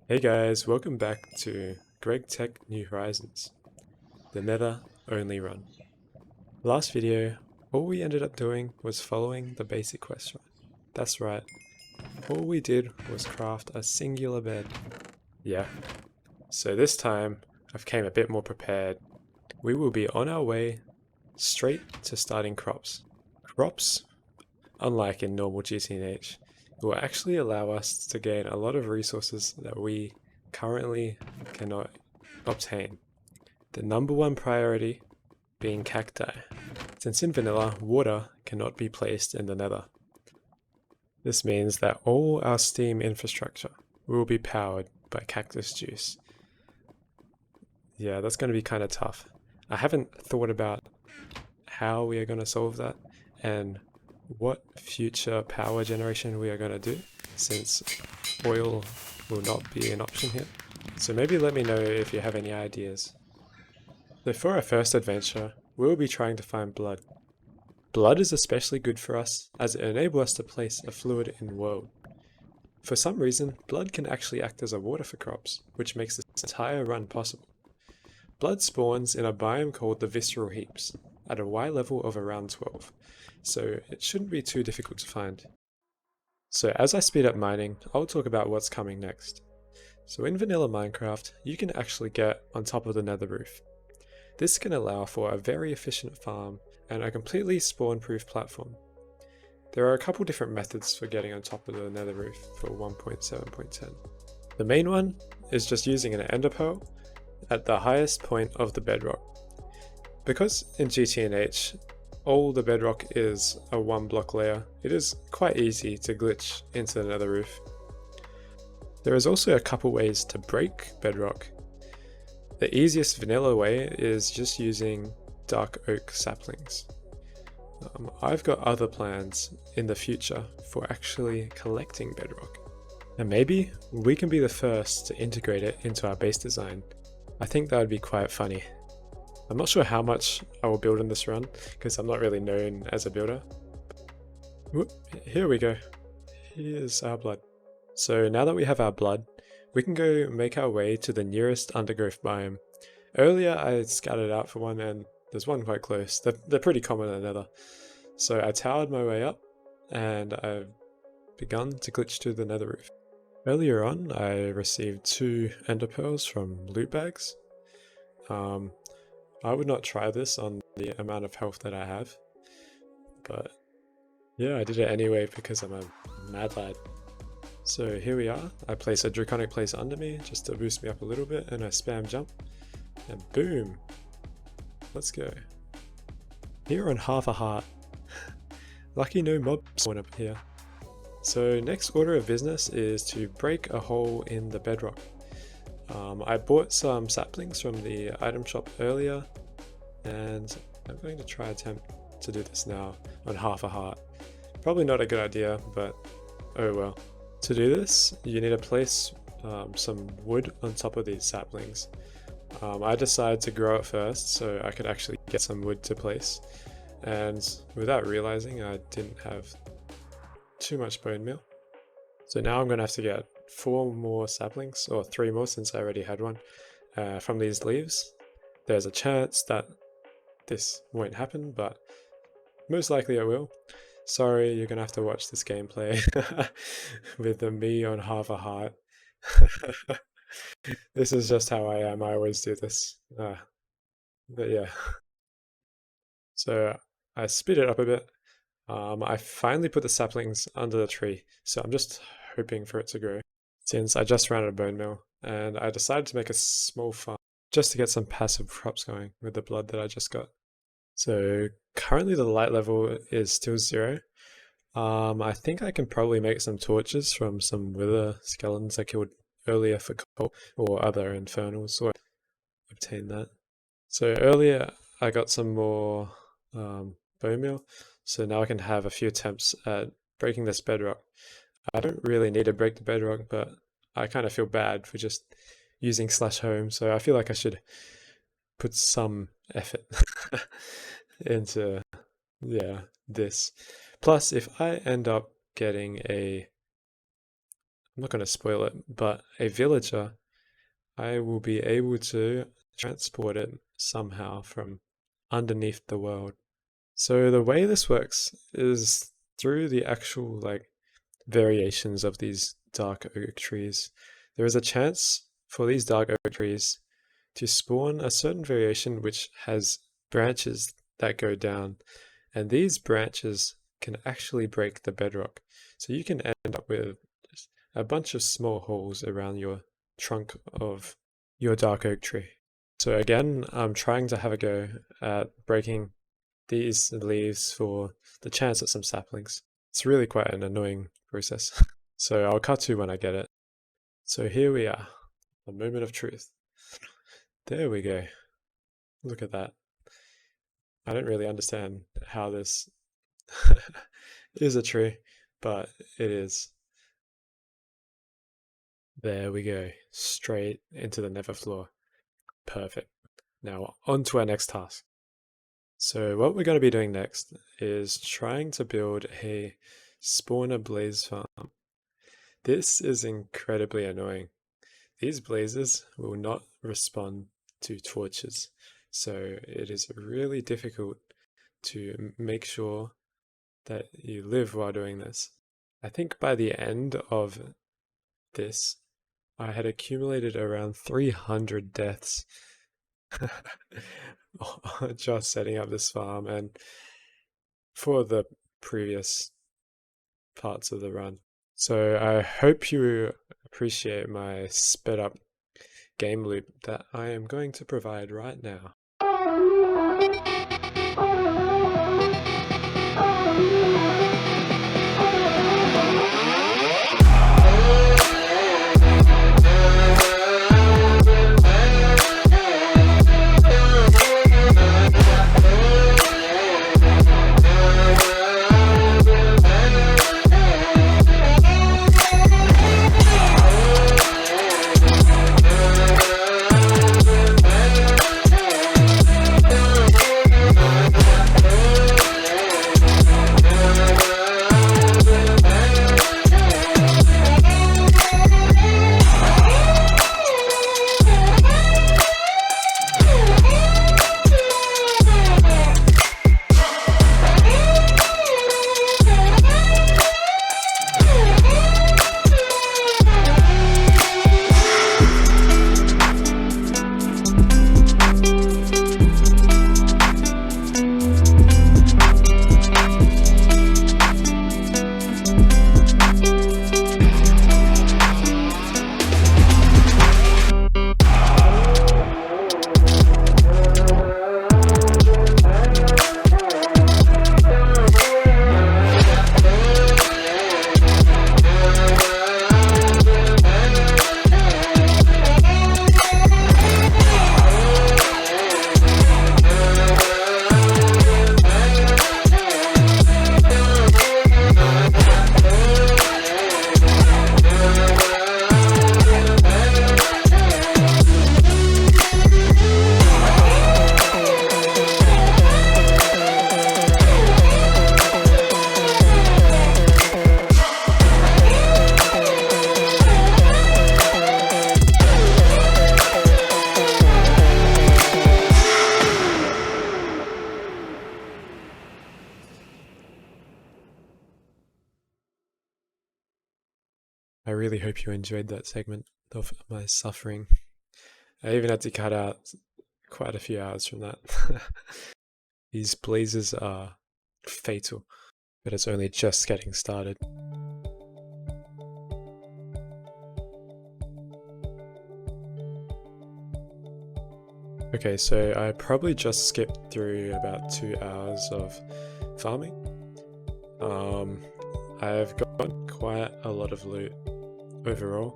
Hey guys, welcome back to GregTech New Horizons, the Nether Only run. Last video, all we ended up doing was following the basic quest run. That's right, all we did was craft a singular bed. Yeah, so this time I've came a bit more prepared. We will be on our way straight to starting crops. Crops, unlike in normal GTNH, will actually allow us to gain a lot of resources that we currently cannot obtain. The number one priority being cacti, since in vanilla, water cannot be placed in the nether. This means that all our steam infrastructure will be powered by cactus juice. Yeah, that's going to be kind of tough. I haven't thought about how we are going to solve that and what future power generation we are going to do, since oil will not be an option here. So maybe let me know if you have any ideas. So for our first adventure, we'll be trying to find blood. Blood is especially good for us as it enables us to place a fluid in world. For some reason, blood can actually act as a water for crops, which makes this entire run possible. Blood spawns in a biome called the Visceral Heaps, at a Y level of around 12, so it shouldn't be too difficult to find. So as I speed up mining, I'll talk about what's coming next. So in vanilla Minecraft, you can actually get on top of the nether roof. This can allow for a very efficient farm and a completely spawn-proof platform. There are a couple different methods for getting on top of the nether roof for 1.7.10. The main one is just using an ender pearl at the highest point of the bedrock. Because in GTNH, all the bedrock is a one block layer, it is quite easy to glitch into the nether roof. There is also a couple ways to break bedrock. The easiest vanilla way is just using dark oak saplings. I've got other plans in the future for actually collecting bedrock. And maybe we can be the first to integrate it into our base design. I think that would be quite funny. I'm not sure how much I will build in this run, because I'm not really known as a builder. Whoop, here we go. Here's our blood. So now that we have our blood, we can go make our way to the nearest undergrowth biome. Earlier I scouted out for one and there's one quite close. They're pretty common in the nether. So I towered my way up and I've begun to glitch to the nether roof. Earlier on I received 2 ender pearls from loot bags. I would not try this on the amount of health that I have, but yeah, I did it anyway because I'm a mad lad. So here we are. I place a draconic place under me just to boost me up a little bit, and I spam jump, and boom! Let's go. Here on half a heart. Lucky no mobs spawn up here. So next order of business is to break a hole in the bedrock. I bought some saplings from the item shop earlier, and I'm going to try attempt to do this now on half a heart. Probably not a good idea, but oh well. To do this, you need to place some wood on top of these saplings. I decided to grow it first so I could actually get some wood to place, and without realizing I didn't have too much bone meal. So now I'm going to have to get 4 more saplings, or 3 more since I already had one, from these leaves. There's a chance that this won't happen, but most likely it will. Sorry, you're gonna have to watch this gameplay with me on half a heart. This is just how I am, I always do this. But yeah. So I speed it up a bit. I finally put the saplings under the tree, so I'm just hoping for it to grow. Since I just ran out of bone meal, and I decided to make a small farm just to get some passive crops going with the blood that I just got. So currently the light level is still 0. I think I can probably make some torches from some wither skeletons I killed earlier for coal or other infernals, or obtain that. So earlier I got some more bone meal, so now I can have a few attempts at breaking this bedrock. I don't really need to break the bedrock, but I kind of feel bad for just using /home, so I feel like I should put some effort into this. Plus, if I end up getting a I'm not going to spoil it, but a villager, I will be able to transport it somehow from underneath the world. So the way this works is through the actual variations of these dark oak trees. There is a chance for these dark oak trees to spawn a certain variation which has branches that go down, and these branches can actually break the bedrock. So you can end up with a bunch of small holes around your trunk of your dark oak tree. So again, I'm trying to have a go at breaking these leaves for the chance at some saplings. It's really quite an annoying process. So I'll cut to when I get it. So here we are, the moment of truth. There we go. Look at that. I don't really understand how this is a tree, but it is. There we go, straight into the nether floor. Perfect. Now on to our next task. So what we're going to be doing next is trying to build a spawner blaze farm. This is incredibly annoying. These blazes will not respond to torches, so it is really difficult to make sure that you live while doing this. I think by the end of this, I had accumulated around 300 deaths just setting up this farm and for the previous parts of the run. So I hope you appreciate my sped up game loop that I am going to provide right now. I really hope you enjoyed that segment of my suffering. I even had to cut out quite a few hours from that. These blazes are fatal, but it's only just getting started. Okay, so I probably just skipped through about 2 hours of farming. I've got quite a lot of loot overall.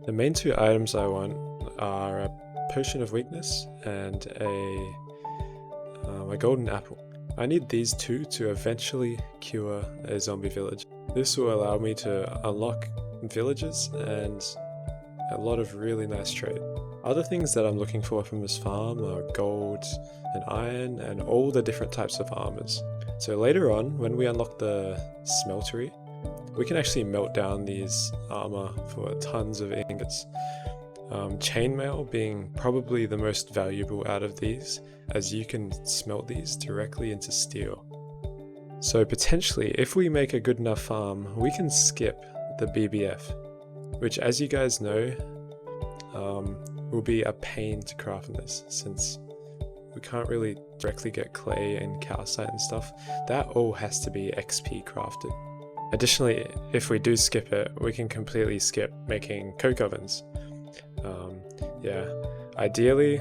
The main 2 items I want are a potion of weakness and a golden apple. I need these 2 to eventually cure a zombie village. This will allow me to unlock villages and a lot of really nice trade. Other things that I'm looking for from this farm are gold and iron and all the different types of armors. So later on, when we unlock the smeltery, we can actually melt down these armor for tons of ingots. Chainmail being probably the most valuable out of these, as you can smelt these directly into steel. So potentially, if we make a good enough farm, we can skip the BBF, which, as you guys know, will be a pain to craft in this, since we can't really directly get clay and calcite and stuff. That all has to be XP crafted. Additionally, if we do skip it, we can completely skip making coke ovens. Yeah, ideally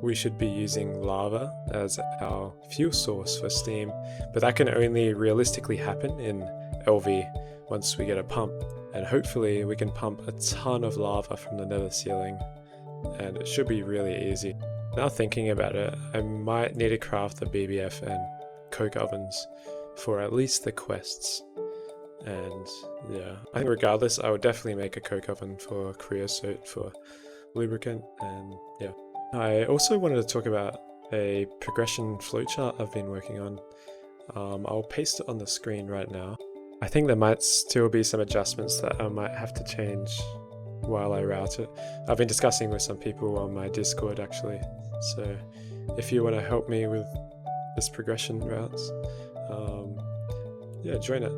we should be using lava as our fuel source for steam, but that can only realistically happen in LV once we get a pump, and hopefully we can pump a ton of lava from the nether ceiling, and it should be really easy. Now thinking about it, I might need to craft the BBF and coke ovens for at least the quests. And yeah, I think regardless, I would definitely make a coke oven for creosote for lubricant, and yeah. I also wanted to talk about a progression flowchart I've been working on. I'll paste it on the screen right now. I think there might still be some adjustments that I might have to change while I route it. I've been discussing with some people on my Discord actually, so if you want to help me with this progression routes, yeah, join it.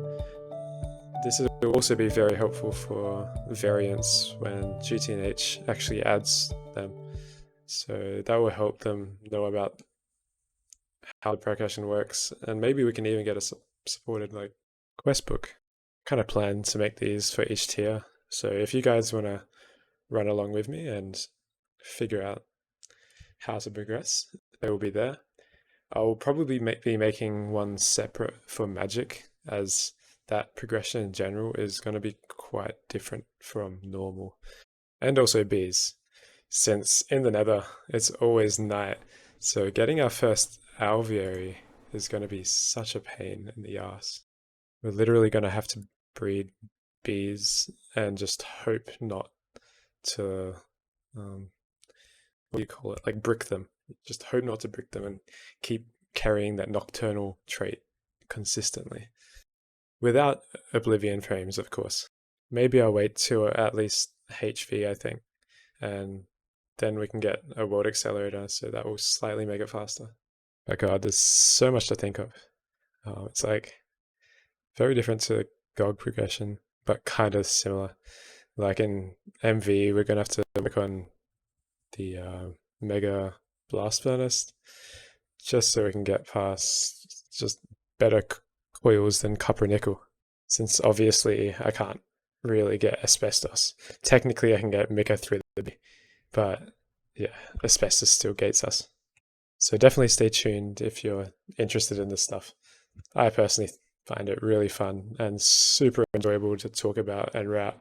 This will also be very helpful for variants when GTNH actually adds them. So that will help them know about how the progression works, and maybe we can even get a supported like quest book. Kind of plan to make these for each tier. So if you guys want to run along with me and figure out how to progress, they will be there. I'll probably be making one separate for magic, as that progression in general is going to be quite different from normal. And also bees, since in the nether it's always night, so getting our first alveary is going to be such a pain in the ass. We're literally going to have to breed bees and just hope not to, what do you call it, like brick them. Just hope not to brick them and keep carrying that nocturnal trait consistently. Without Oblivion frames, of course. Maybe I'll wait till at least HV, I think, and then we can get a world accelerator, so that will slightly make it faster. But god, there's so much to think of. It's like very different to GOG progression, but kind of similar. Like in MV, we're gonna have to work on the Mega Blast Furnace, just so we can get past just better coils than copper nickel. Since obviously I can't really get asbestos. Technically I can get mica through the B, but yeah, asbestos still gates us. So definitely stay tuned if you're interested in this stuff. I personally find it really fun and super enjoyable to talk about and route,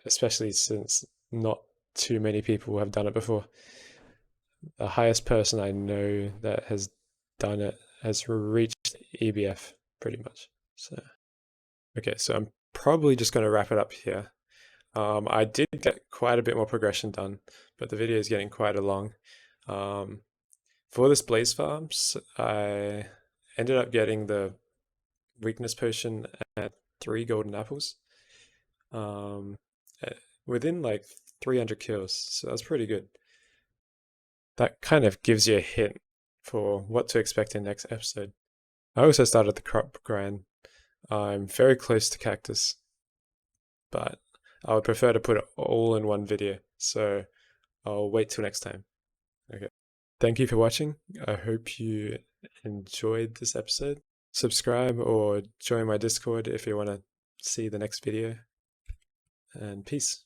especially since not too many people have done it before. The highest person I know that has done it has reached EBF pretty much. So okay, so I'm probably just going to wrap it up here. I did get quite a bit more progression done, but the video is getting quite long. For this Blaze Farms, I ended up getting the weakness potion and 3 golden apples within like 300 kills, so that's pretty good. That kind of gives you a hint for what to expect in next episode. I also started the crop grind. I'm very close to cactus, but I would prefer to put it all in one video, so I'll wait till next time. Okay. Thank you for watching. I hope you enjoyed this episode. Subscribe or join my Discord if you want to see the next video. And peace.